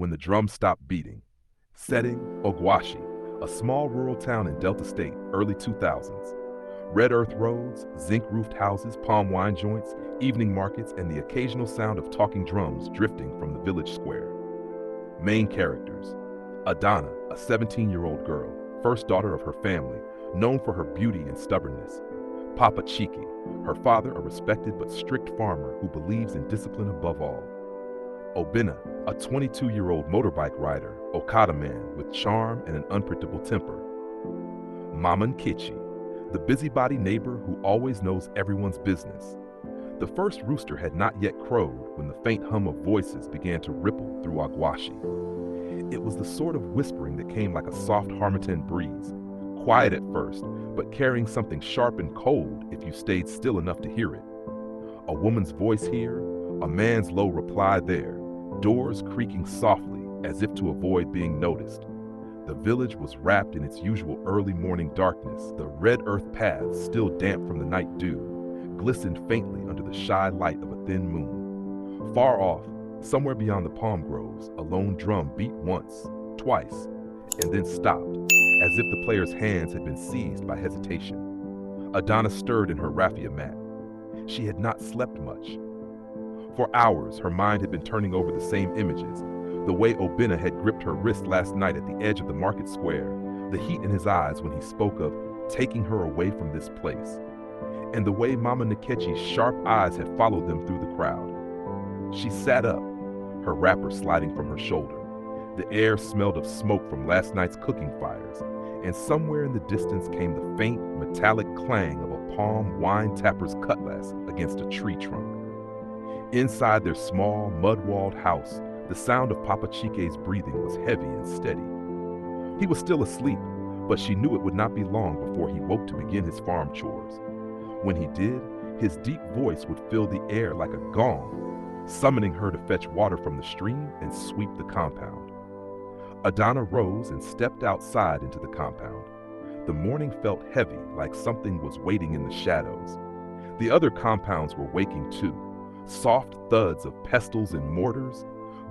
when the drums stopped beating. Setting, Ogwashi, a small rural town in Delta State, early 2000s. Red earth roads, zinc-roofed houses, palm wine joints, evening markets, and the occasional sound of talking drums drifting from the village square. Main characters. Adana, a 17-year-old girl, first daughter of her family, known for her beauty and stubbornness. Papa Chiki, her father a respected but strict farmer who believes in discipline above all. Obina, a 22-year-old motorbike rider, Okada man with charm and an unpredictable temper. Maman Kichi, the busybody neighbor who always knows everyone's business. The first rooster had not yet crowed when the faint hum of voices began to ripple through Agwashi. It was the sort of whispering that came like a soft Harmattan breeze, quiet at first, but carrying something sharp and cold if you stayed still enough to hear it. A woman's voice here, a man's low reply there, doors creaking softly as if to avoid being noticed. The village was wrapped in its usual early morning darkness. The red earth paths, still damp from the night dew, glistened faintly under the shy light of a thin moon. Far off, somewhere beyond the palm groves, a lone drum beat once, twice, and then stopped, as if the player's hands had been seized by hesitation. Adana stirred in her raffia mat. She had not slept much. For hours, her mind had been turning over the same images, the way Obina had gripped her wrist last night at the edge of the market square, the heat in his eyes when he spoke of taking her away from this place, and the way Mama Nkechi's sharp eyes had followed them through the crowd. She sat up, her wrapper sliding from her shoulder. The air smelled of smoke from last night's cooking fires, and somewhere in the distance came the faint, metallic clang of a palm wine tapper's cutlass against a tree trunk. Inside their small, mud-walled house, the sound of Papa Chike's breathing was heavy and steady. He was still asleep, but she knew it would not be long before he woke to begin his farm chores. When he did, his deep voice would fill the air like a gong, summoning her to fetch water from the stream and sweep the compound. Adana rose and stepped outside into the compound. The morning felt heavy, like something was waiting in the shadows. The other compounds were waking too. Soft thuds of pestles and mortars,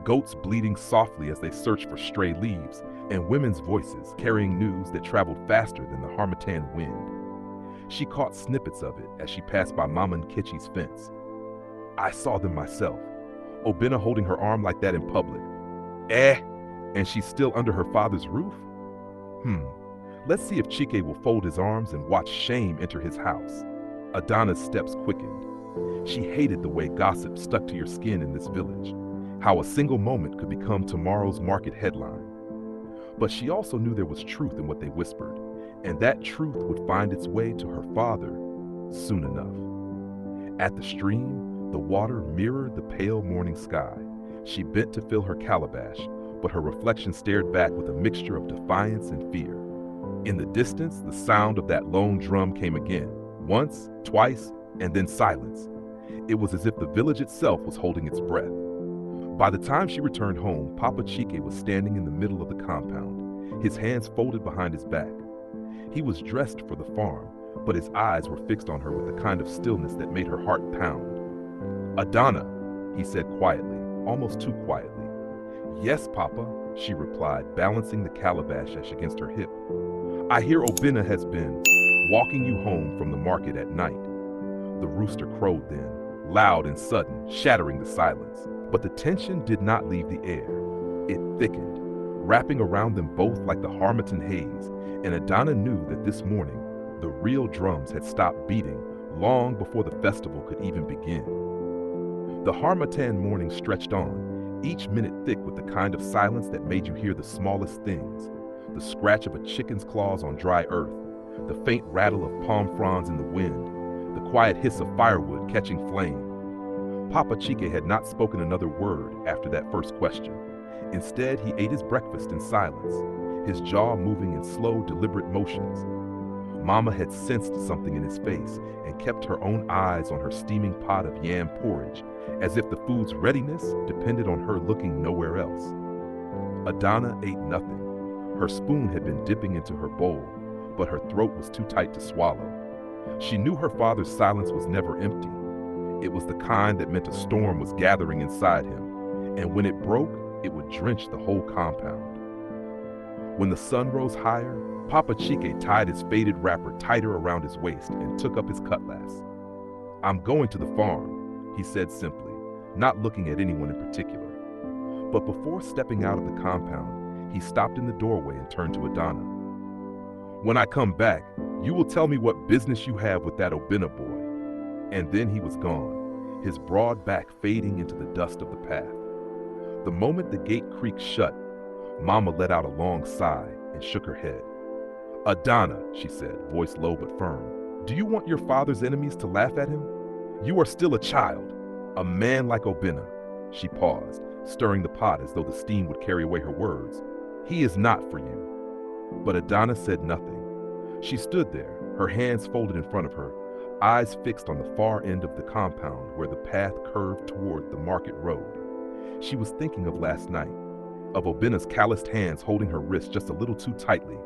goats bleating softly as they searched for stray leaves, and women's voices carrying news that traveled faster than the Harmattan wind. She caught snippets of it as she passed by Mama Nkechi's fence. I saw them myself. Obina holding her arm like that in public. And she's still under her father's roof? Let's see if Chike will fold his arms and watch shame enter his house. Adana's steps quickened. She hated the way gossip stuck to your skin in this village, how a single moment could become tomorrow's market headline. But she also knew there was truth in what they whispered, and that truth would find its way to her father soon enough. At the stream, the water mirrored the pale morning sky. She bent to fill her calabash, but her reflection stared back with a mixture of defiance and fear. In the distance, the sound of that lone drum came again, once, twice, and then silence. It was as if the village itself was holding its breath. By the time she returned home, Papa Chike was standing in the middle of the compound, his hands folded behind his back. He was dressed for the farm, but his eyes were fixed on her with the kind of stillness that made her heart pound. Adana, he said quietly, almost too quietly. Yes, Papa, she replied, balancing the calabash against her hip. I hear Obina has been walking you home from the market at night. The rooster crowed then, loud and sudden, shattering the silence. But the tension did not leave the air. It thickened, wrapping around them both like the Harmattan haze, and Adana knew that this morning, the real drums had stopped beating long before the festival could even begin. The Harmattan morning stretched on, each minute thick with the kind of silence that made you hear the smallest things, the scratch of a chicken's claws on dry earth, the faint rattle of palm fronds in the wind, the quiet hiss of firewood catching flame. Papa Chike had not spoken another word after that first question. Instead, he ate his breakfast in silence, his jaw moving in slow, deliberate motions. Mama had sensed something in his face and kept her own eyes on her steaming pot of yam porridge, as if the food's readiness depended on her looking nowhere else. Adana ate nothing. Her spoon had been dipping into her bowl, but her throat was too tight to swallow. She knew her father's silence was never empty. It was the kind that meant a storm was gathering inside him, and when it broke, it would drench the whole compound. When the sun rose higher, Papa Chique tied his faded wrapper tighter around his waist and took up his cutlass. "I'm going to the farm," he said simply, not looking at anyone in particular. But before stepping out of the compound, he stopped in the doorway and turned to Adana. "When I come back, you will tell me what business you have with that Obina boy." And then he was gone, his broad back fading into the dust of the path. The moment the gate creaked shut, Mama let out a long sigh and shook her head. "Adana," she said, voice low but firm, "do you want your father's enemies to laugh at him? You are still a child, a man like Obina." She paused, stirring the pot as though the steam would carry away her words. "He is not for you." But Adana said nothing. She stood there, her hands folded in front of her, eyes fixed on the far end of the compound where the path curved toward the market road. She was thinking of last night, of Obina's calloused hands holding her wrist just a little too tightly,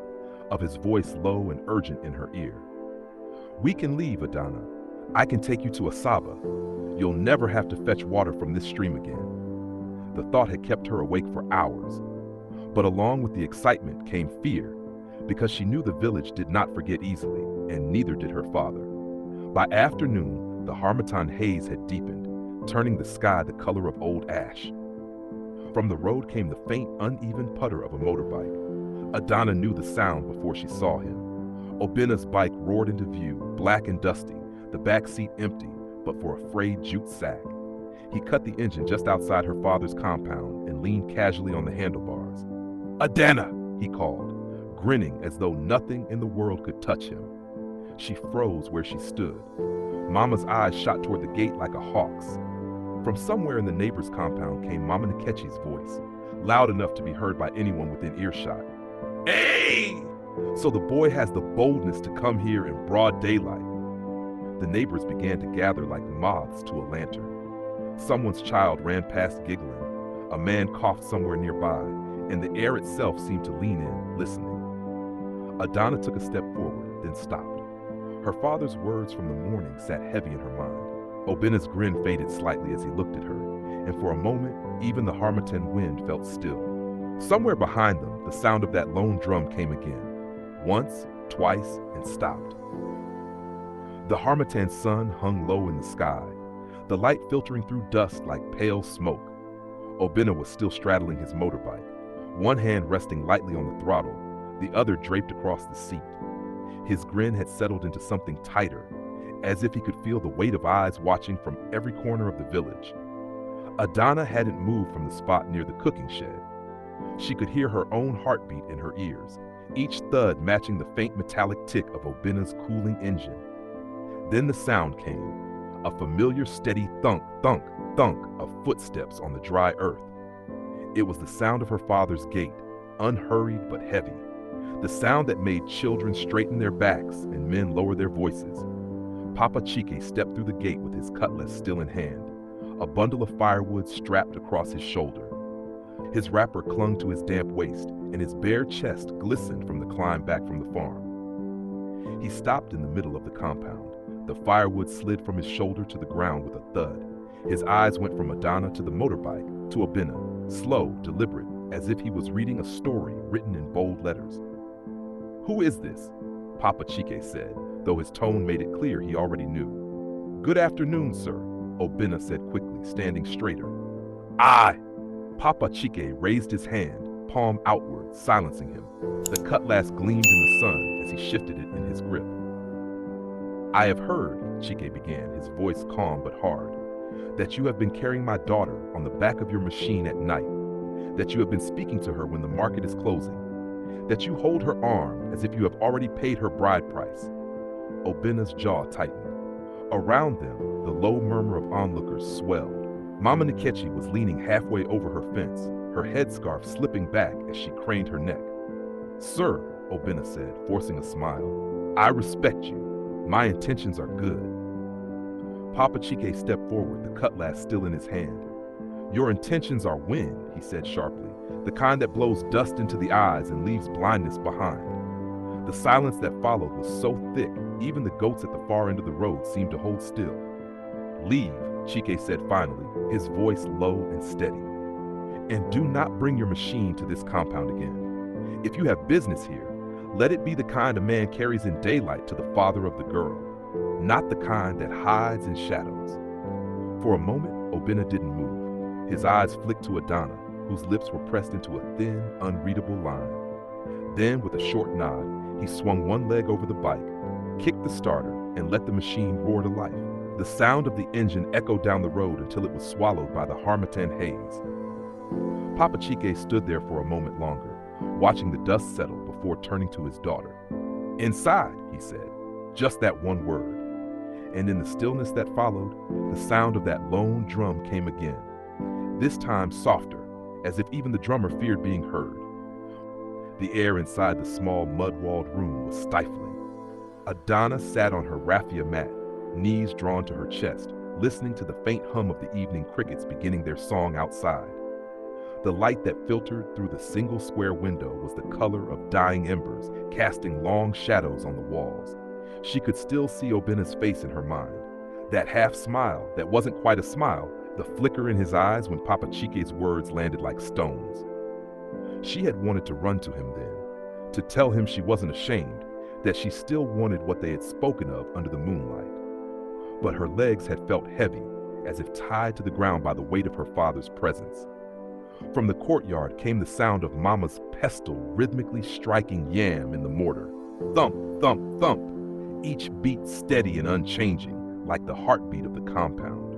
of his voice low and urgent in her ear. "We can leave, Adana. I can take you to Asaba. You'll never have to fetch water from this stream again." The thought had kept her awake for hours. But along with the excitement came fear, because she knew the village did not forget easily, and neither did her father. By afternoon, the Harmattan haze had deepened, turning the sky the color of old ash. From the road came the faint, uneven putter of a motorbike. Adana knew the sound before she saw him. Obina's bike roared into view, black and dusty, the back seat empty, but for a frayed jute sack. He cut the engine just outside her father's compound and leaned casually on the handlebars. "Adana!" he called, grinning as though nothing in the world could touch him. She froze where she stood. Mama's eyes shot toward the gate like a hawk's. From somewhere in the neighbor's compound came Mama Nkechi's voice, loud enough to be heard by anyone within earshot. "Hey! So the boy has the boldness to come here in broad daylight." The neighbors began to gather like moths to a lantern. Someone's child ran past giggling. A man coughed somewhere nearby, and the air itself seemed to lean in, listening. Adana took a step forward, then stopped. Her father's words from the morning sat heavy in her mind. Obina's grin faded slightly as he looked at her, and for a moment, even the Harmattan wind felt still. Somewhere behind them, the sound of that lone drum came again. Once, twice, and stopped. The Harmattan sun hung low in the sky, the light filtering through dust like pale smoke. Obina was still straddling his motorbike, one hand resting lightly on the throttle, the other draped across the seat. His grin had settled into something tighter, as if he could feel the weight of eyes watching from every corner of the village. Adana hadn't moved from the spot near the cooking shed. She could hear her own heartbeat in her ears, each thud matching the faint metallic tick of Obina's cooling engine. Then the sound came, a familiar steady thunk, thunk, thunk of footsteps on the dry earth. It was the sound of her father's gait, unhurried but heavy, the sound that made children straighten their backs and men lower their voices. Papa Chique stepped through the gate with his cutlass still in hand, a bundle of firewood strapped across his shoulder. His wrapper clung to his damp waist, and his bare chest glistened from the climb back from the farm. He stopped in the middle of the compound. The firewood slid from his shoulder to the ground with a thud. His eyes went from Adana to the motorbike, to Obina, slow, deliberate, as if he was reading a story written in bold letters. "Who is this?" Papa Chique said, though his tone made it clear he already knew. "Good afternoon, sir," Obina said quickly, standing straighter. "I!" Papa Chique raised his hand, palm outward, silencing him. The cutlass gleamed in the sun as he shifted it in his grip. "I have heard," Chique began, his voice calm but hard, "that you have been carrying my daughter on the back of your machine at night, that you have been speaking to her when the market is closing, that you hold her arm as if you have already paid her bride price." Obina's jaw tightened. Around them, the low murmur of onlookers swelled. Mama Nkechi was leaning halfway over her fence, her headscarf slipping back as she craned her neck. "Sir," Obina said, forcing a smile, "I respect you. My intentions are good." Papa Chique stepped forward, the cutlass still in his hand. "Your intentions are wind," he said sharply, "the kind that blows dust into the eyes and leaves blindness behind." The silence that followed was so thick, even the goats at the far end of the road seemed to hold still. "Leave," Chique said finally, his voice low and steady. And do not bring your machine to this compound again. If you have business here, let it be the kind a man carries in daylight to the father of the girl, not the kind that hides in shadows." For a moment, Obinna didn't move. His eyes flicked to Adana, whose lips were pressed into a thin, unreadable line. Then, with a short nod, he swung one leg over the bike, kicked the starter, and let the machine roar to life. The sound of the engine echoed down the road until it was swallowed by the Harmattan haze. Papa Chike stood there for a moment longer, watching the dust settle before turning to his daughter. "Inside," he said, just that one word. And in the stillness that followed, the sound of that lone drum came again, this time softer, as if even the drummer feared being heard. The air inside the small mud-walled room was stifling. Adana sat on her raffia mat, knees drawn to her chest, listening to the faint hum of the evening crickets beginning their song outside. The light that filtered through the single square window was the color of dying embers, casting long shadows on the walls. She could still see Obinna's face in her mind. That half smile that wasn't quite a smile, the flicker in his eyes when Papa Chike's words landed like stones. She had wanted to run to him then, to tell him she wasn't ashamed, that she still wanted what they had spoken of under the moonlight. But her legs had felt heavy, as if tied to the ground by the weight of her father's presence. From the courtyard came the sound of Mama's pestle rhythmically striking yam in the mortar. Thump, thump, thump, each beat steady and unchanging, like the heartbeat of the compound.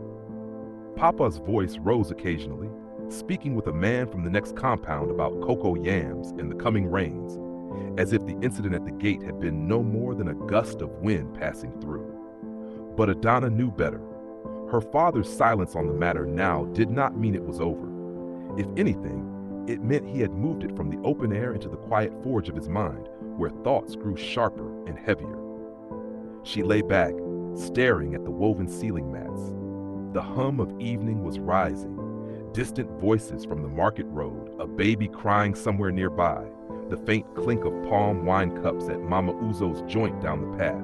Papa's voice rose occasionally, speaking with a man from the next compound about cocoa yams and the coming rains, as if the incident at the gate had been no more than a gust of wind passing through. But Adana knew better. Her father's silence on the matter now did not mean it was over. If anything, it meant he had moved it from the open air into the quiet forge of his mind, where thoughts grew sharper and heavier. She lay back, staring at the woven ceiling mats. The hum of evening was rising. Distant voices from the market road, a baby crying somewhere nearby, the faint clink of palm wine cups at Mama Uzo's joint down the path.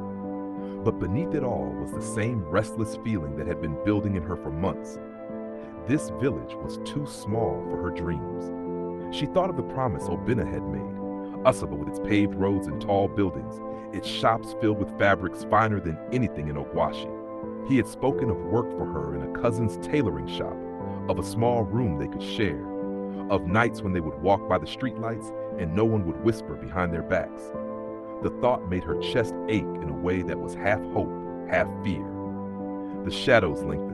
But beneath it all was the same restless feeling that had been building in her for months. This village was too small for her dreams. She thought of the promise Obinna had made, Usaba with its paved roads and tall buildings, its shops filled with fabrics finer than anything in Ogwashi. He had spoken of work for her in a cousin's tailoring shop, of a small room they could share, of nights when they would walk by the streetlights and no one would whisper behind their backs. The thought made her chest ache in a way that was half hope, half fear. The shadows lengthened.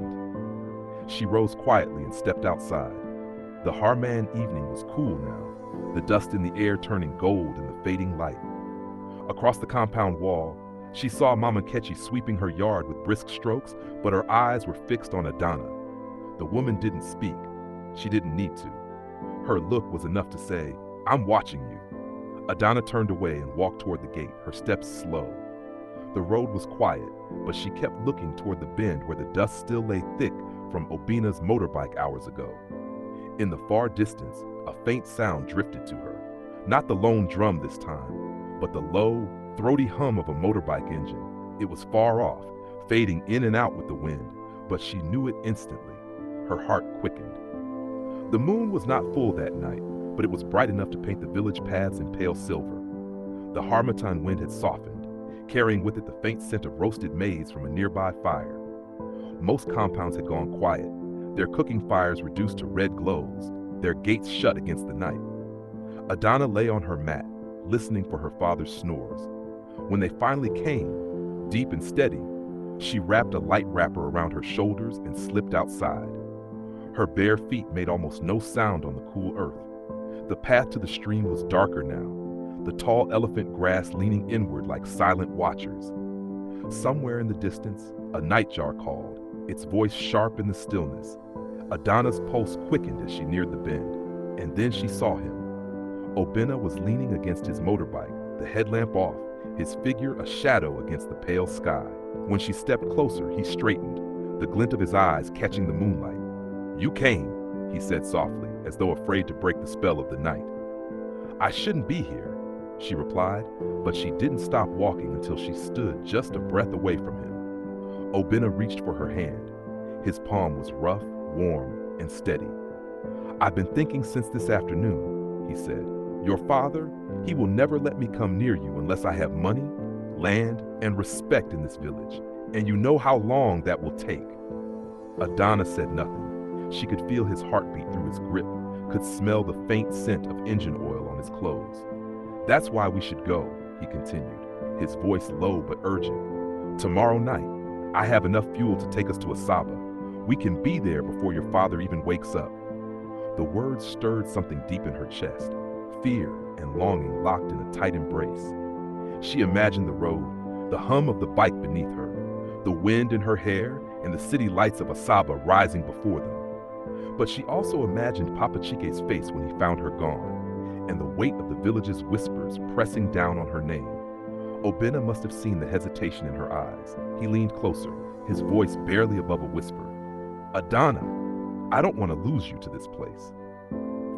She rose quietly and stepped outside. The Harman evening was cool now, the dust in the air turning gold in the fading light. Across the compound wall, she saw Mama Kechi sweeping her yard with brisk strokes, but her eyes were fixed on Adana. The woman didn't speak. She didn't need to. Her look was enough to say, "I'm watching you." Adana turned away and walked toward the gate, her steps slow. The road was quiet, but she kept looking toward the bend where the dust still lay thick from Obina's motorbike hours ago. In the far distance, a faint sound drifted to her. Not the lone drum this time, but the low, throaty hum of a motorbike engine. It was far off, fading in and out with the wind, but she knew it instantly. Her heart quickened. The moon was not full that night, but it was bright enough to paint the village paths in pale silver. The Harmattan wind had softened, carrying with it the faint scent of roasted maize from a nearby fire. Most compounds had gone quiet, their cooking fires reduced to red glows, their gates shut against the night. Adana lay on her mat, listening for her father's snores. When they finally came, deep and steady, she wrapped a light wrapper around her shoulders and slipped outside. Her bare feet made almost no sound on the cool earth. The path to the stream was darker now, the tall elephant grass leaning inward like silent watchers. Somewhere in the distance, a nightjar called, its voice sharp in the stillness. Adana's pulse quickened as she neared the bend, and then she saw him. Obinna was leaning against his motorbike, the headlamp off, his figure a shadow against the pale sky. When she stepped closer, he straightened, the glint of his eyes catching the moonlight. "You came," he said softly, as though afraid to break the spell of the night. "I shouldn't be here," she replied, but she didn't stop walking until she stood just a breath away from him. Obinna reached for her hand. His palm was rough, warm, and steady. "I've been thinking since this afternoon," he said. "Your father, he will never let me come near you unless I have money, land, and respect in this village. And you know how long that will take." Adana said nothing. She could feel his heartbeat through his grip, could smell the faint scent of engine oil on his clothes. "That's why we should go," he continued, his voice low but urgent. "Tomorrow night, I have enough fuel to take us to Asaba. We can be there before your father even wakes up." The words stirred something deep in her chest, fear and longing locked in a tight embrace. She imagined the road, the hum of the bike beneath her, the wind in her hair, and the city lights of Asaba rising before them. But she also imagined Papa Chike's face when he found her gone, and the weight of the village's whispers pressing down on her name. Obinna must have seen the hesitation in her eyes. He leaned closer, his voice barely above a whisper. "Adana, I don't want to lose you to this place."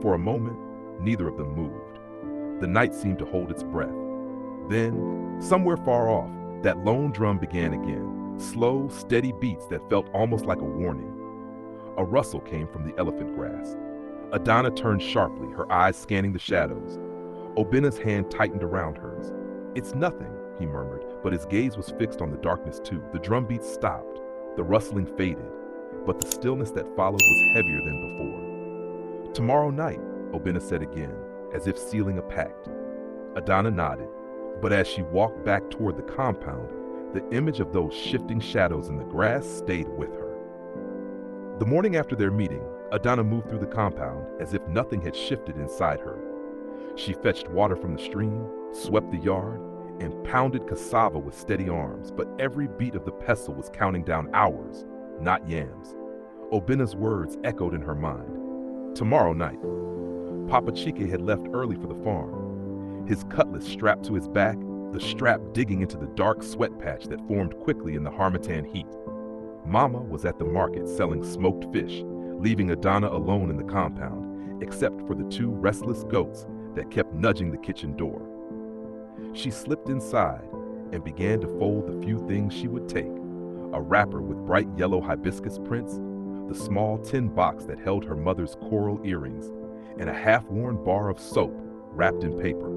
For a moment, neither of them moved. The night seemed to hold its breath. Then, somewhere far off, that lone drum began again, slow, steady beats that felt almost like a warning. A rustle came from the elephant grass. Adana turned sharply, her eyes scanning the shadows. Obinna's hand tightened around hers. "It's nothing," he murmured, but his gaze was fixed on the darkness too. The drum beats stopped, the rustling faded, but the stillness that followed was heavier than before. "Tomorrow night," Obinna said again, as if sealing a pact. Adana nodded, but as she walked back toward the compound, the image of those shifting shadows in the grass stayed with her. The morning after their meeting, Adana moved through the compound as if nothing had shifted inside her. She fetched water from the stream, swept the yard, and pounded cassava with steady arms, but every beat of the pestle was counting down hours, not yams. Obinna's words echoed in her mind. Tomorrow night. Papa Chike had left early for the farm, his cutlass strapped to his back, the strap digging into the dark sweat patch that formed quickly in the harmattan heat. Mama was at the market selling smoked fish, leaving Adana alone in the compound, except for the two restless goats that kept nudging the kitchen door. She slipped inside and began to fold the few things she would take: a wrapper with bright yellow hibiscus prints, the small tin box that held her mother's coral earrings, and a half-worn bar of soap wrapped in paper.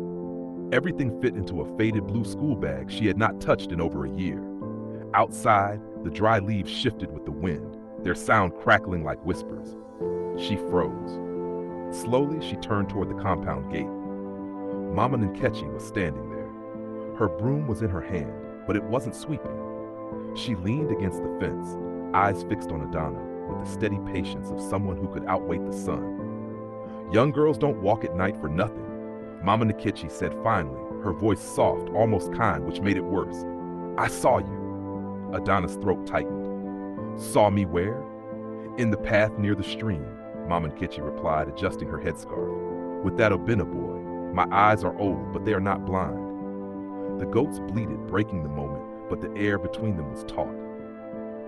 Everything fit into a faded blue school bag she had not touched in over a year. Outside, the dry leaves shifted with the wind, their sound crackling like whispers. She froze. Slowly, she turned toward the compound gate. Mama Nkechi was standing there. Her broom was in her hand, but it wasn't sweeping. She leaned against the fence, eyes fixed on Adana, with the steady patience of someone who could outwait the sun. "Young girls don't walk at night for nothing," Mama Nkechi said finally, her voice soft, almost kind, which made it worse. "I saw you." Adana's throat tightened. "Saw me where?" "In the path near the stream," Mama Nkechi replied, adjusting her headscarf. "With that Obinna boy. My eyes are old, but they are not blind." The goats bleated, breaking the moment, but the air between them was taut.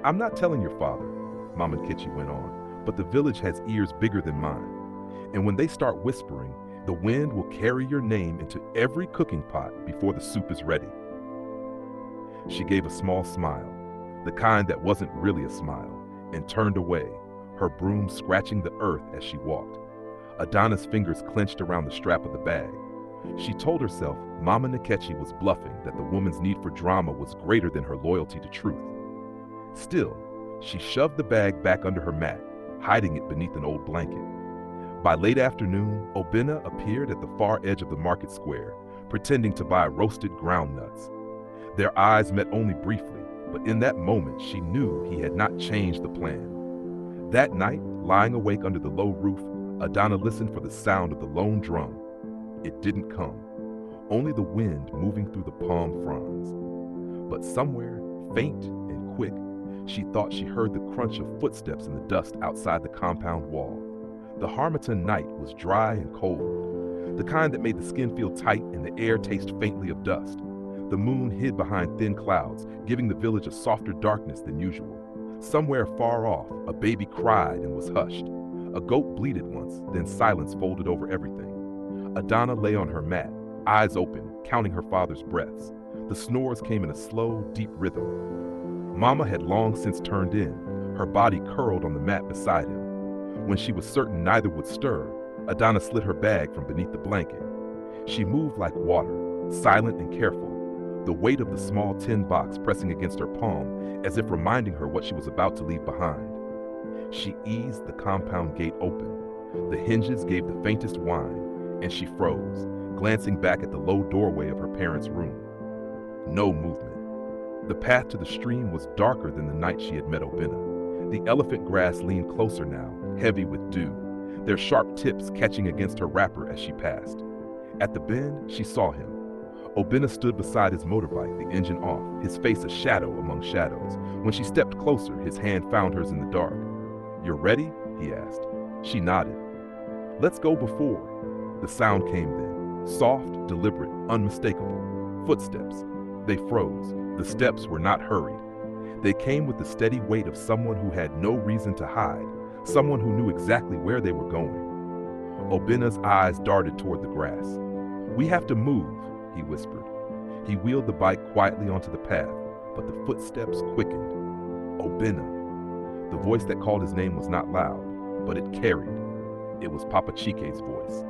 "I'm not telling your father," Mama Nkechi went on, "but the village has ears bigger than mine. And when they start whispering, the wind will carry your name into every cooking pot before the soup is ready." She gave a small smile, the kind that wasn't really a smile, and turned away, her broom scratching the earth as she walked. Adana's fingers clenched around the strap of the bag. She told herself Mama Nkechi was bluffing, that the woman's need for drama was greater than her loyalty to truth. Still, she shoved the bag back under her mat, hiding it beneath an old blanket. By late afternoon, Obinna appeared at the far edge of the market square, pretending to buy roasted ground nuts. Their eyes met only briefly, but in that moment she knew he had not changed the plan. That night, lying awake under the low roof, Adana listened for the sound of the lone drum. It didn't come, only the wind moving through the palm fronds. But somewhere, faint and quick, she thought she heard the crunch of footsteps in the dust outside the compound wall. The harmattan night was dry and cold, the kind that made the skin feel tight and the air taste faintly of dust. The moon hid behind thin clouds, giving the village a softer darkness than usual. Somewhere far off, a baby cried and was hushed. A goat bleated once, then silence folded over everything. Adana lay on her mat, eyes open, counting her father's breaths. The snores came in a slow, deep rhythm. Mama had long since turned in, her body curled on the mat beside him. When she was certain neither would stir, Adana slid her bag from beneath the blanket. She moved like water, silent and careful, the weight of the small tin box pressing against her palm as if reminding her what she was about to leave behind. She eased the compound gate open. The hinges gave the faintest whine, and she froze, glancing back at the low doorway of her parents' room. No movement. The path to the stream was darker than the night she had met Obina. The elephant grass leaned closer now, heavy with dew, their sharp tips catching against her wrapper as she passed. At the bend, she saw him. Obina stood beside his motorbike, the engine off, his face a shadow among shadows. When she stepped closer, his hand found hers in the dark. "You're ready?" he asked. She nodded. "Let's go before." The sound came then, soft, deliberate, unmistakable. Footsteps. They froze. The steps were not hurried. They came with the steady weight of someone who had no reason to hide, someone who knew exactly where they were going. Obina's eyes darted toward the grass. "We have to move," he whispered. He wheeled the bike quietly onto the path, but the footsteps quickened. Obina. The voice that called his name was not loud, but it carried. It was Papa Chike's voice.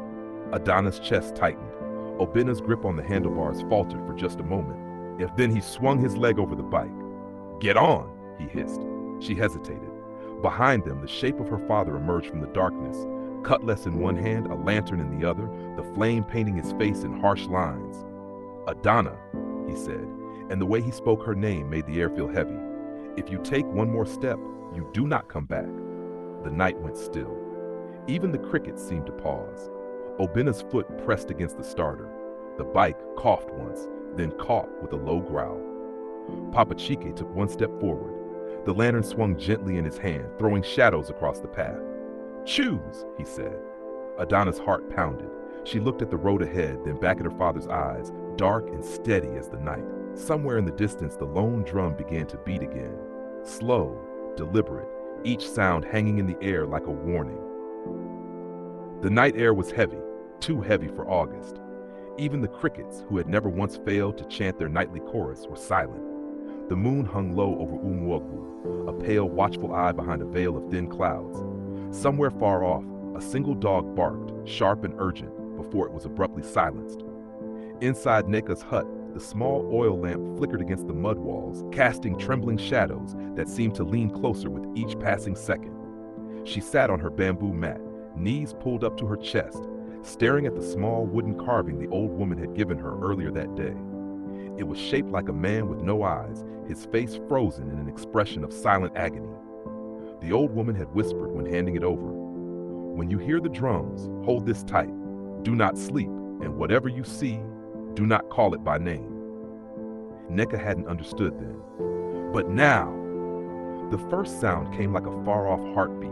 Adana's chest tightened. Obina's grip on the handlebars faltered for just a moment. Then he swung his leg over the bike. "Get on," he hissed. She hesitated. Behind them, the shape of her father emerged from the darkness, cutlass in one hand, a lantern in the other, the flame painting his face in harsh lines. "Adana," he said, and the way he spoke her name made the air feel heavy. "If you take one more step, you do not come back." The night went still. Even the crickets seemed to pause. Obina's foot pressed against the starter. The bike coughed once, then caught with a low growl. Papa Chike took one step forward. The lantern swung gently in his hand, throwing shadows across the path. "Choose," he said. Adana's heart pounded. She looked at the road ahead, then back at her father's eyes, dark and steady as the night. Somewhere in the distance, the lone drum began to beat again. Slow, deliberate, each sound hanging in the air like a warning. The night air was heavy, too heavy for August. Even the crickets, who had never once failed to chant their nightly chorus, were silent. The moon hung low over Umuagwu, a pale, watchful eye behind a veil of thin clouds. Somewhere far off, a single dog barked, sharp and urgent, before it was abruptly silenced. Inside Neka's hut, the small oil lamp flickered against the mud walls, casting trembling shadows that seemed to lean closer with each passing second. She sat on her bamboo mat, knees pulled up to her chest, staring at the small wooden carving the old woman had given her earlier that day. It was shaped like a man with no eyes, his face frozen in an expression of silent agony. The old woman had whispered when handing it over, "When you hear the drums, hold this tight. Do not sleep, and whatever you see, do not call it by name." Neka hadn't understood then. But now, the first sound came like a far-off heartbeat,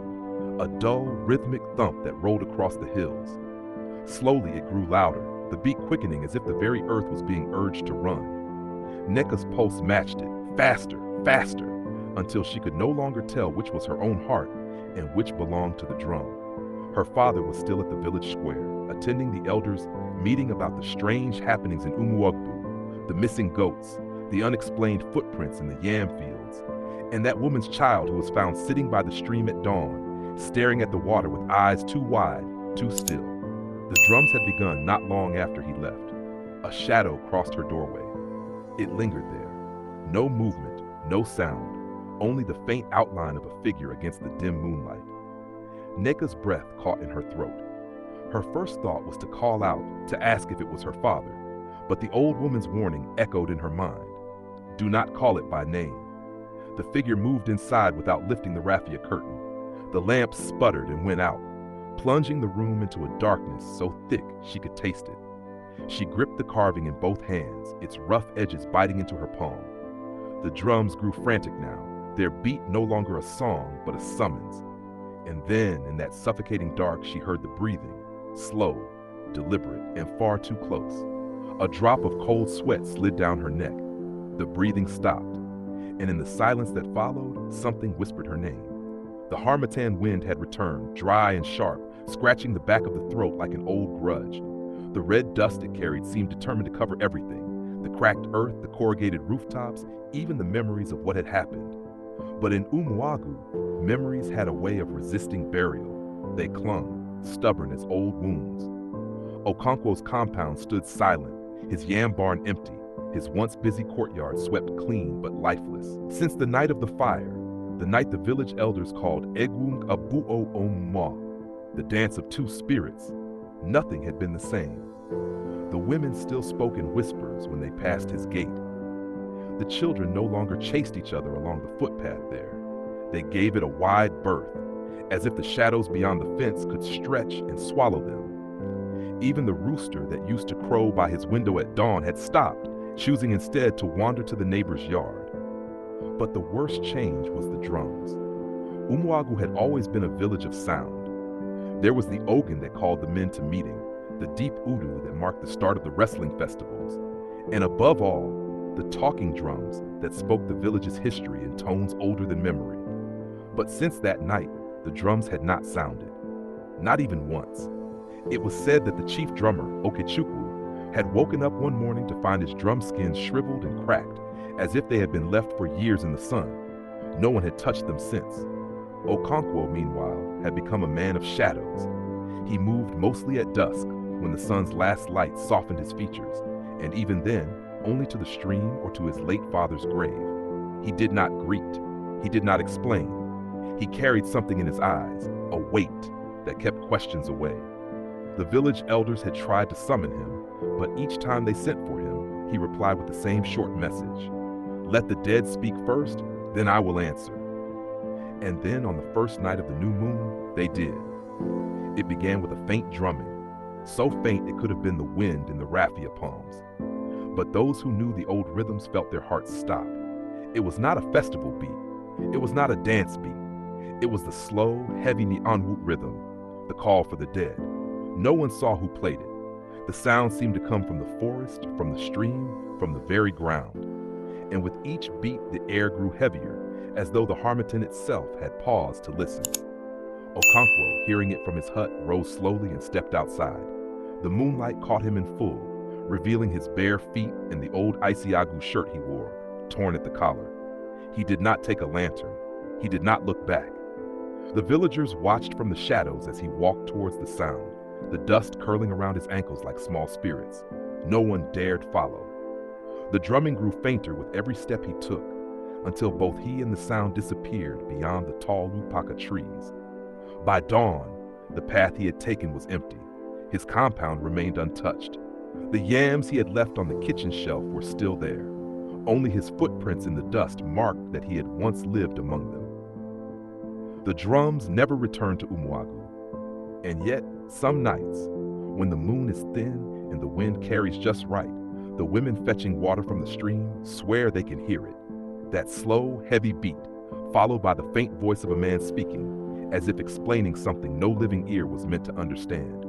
a dull, rhythmic thump that rolled across the hills. Slowly it grew louder, the beat quickening as if the very earth was being urged to run. Neka's pulse matched it, faster, faster, until she could no longer tell which was her own heart and which belonged to the drum. Her father was still at the village square, attending the elders' meeting about the strange happenings in Umuagwu, the missing goats, the unexplained footprints in the yam fields, and that woman's child who was found sitting by the stream at dawn, staring at the water with eyes too wide, too still. The drums had begun not long after he left. A shadow crossed her doorway. It lingered there. No movement, no sound, only the faint outline of a figure against the dim moonlight. Neka's breath caught in her throat. Her first thought was to call out, to ask if it was her father, but the old woman's warning echoed in her mind. Do not call it by name. The figure moved inside without lifting the raffia curtain. The lamp sputtered and went out, plunging the room into a darkness so thick she could taste it. She gripped the carving in both hands, its rough edges biting into her palm. The drums grew frantic now, their beat no longer a song, but a summons. And then, in that suffocating dark, she heard the breathing, slow, deliberate, and far too close. A drop of cold sweat slid down her neck. The breathing stopped, and in the silence that followed, something whispered her name. The harmattan wind had returned, dry and sharp, scratching the back of the throat like an old grudge. The red dust it carried seemed determined to cover everything, the cracked earth, the corrugated rooftops, even the memories of what had happened. But in Umuagwu, memories had a way of resisting burial. They clung, stubborn as old wounds. Okonkwo's compound stood silent, his yam barn empty, his once busy courtyard swept clean but lifeless. Since the night of the fire, the night the village elders called Egwung Abuo Omwa, the dance of two spirits, nothing had been the same. The women still spoke in whispers when they passed his gate. The children no longer chased each other along the footpath there. They gave it a wide berth, as if the shadows beyond the fence could stretch and swallow them. Even the rooster that used to crow by his window at dawn had stopped, choosing instead to wander to the neighbor's yard. But the worst change was the drums. Umuagu had always been a village of sound. There was the ogun that called the men to meeting, the deep udu that marked the start of the wrestling festivals, and above all, the talking drums that spoke the village's history in tones older than memory. But since that night, the drums had not sounded. Not even once. It was said that the chief drummer, Okechukwu, had woken up one morning to find his drum skins shriveled and cracked, as if they had been left for years in the sun. No one had touched them since. Okonkwo, meanwhile, had become a man of shadows. He moved mostly at dusk, when the sun's last light softened his features, and even then, only to the stream or to his late father's grave. He did not greet. He did not explain. He carried something in his eyes, a weight that kept questions away. The village elders had tried to summon him, but each time they sent for him, he replied with the same short message. Let the dead speak first, then I will answer. And then on the first night of the new moon, they did. It began with a faint drumming, so faint it could have been the wind in the raffia palms. But those who knew the old rhythms felt their hearts stop. It was not a festival beat. It was not a dance beat. It was the slow, heavy Nianwu rhythm, the call for the dead. No one saw who played it. The sound seemed to come from the forest, from the stream, from the very ground. And with each beat, the air grew heavier, as though the harmattan itself had paused to listen. Okonkwo, hearing it from his hut, rose slowly and stepped outside. The moonlight caught him in full, revealing his bare feet and the old Isiagu shirt he wore, torn at the collar. He did not take a lantern. He did not look back. The villagers watched from the shadows as he walked towards the sound, the dust curling around his ankles like small spirits. No one dared follow. The drumming grew fainter with every step he took, until both he and the sound disappeared beyond the tall lupaka trees. By dawn, the path he had taken was empty. His compound remained untouched. The yams he had left on the kitchen shelf were still there. Only his footprints in the dust marked that he had once lived among them. The drums never returned to Umuagu. And yet, some nights, when the moon is thin and the wind carries just right, the women fetching water from the stream swear they can hear it. That slow, heavy beat, followed by the faint voice of a man speaking, as if explaining something no living ear was meant to understand.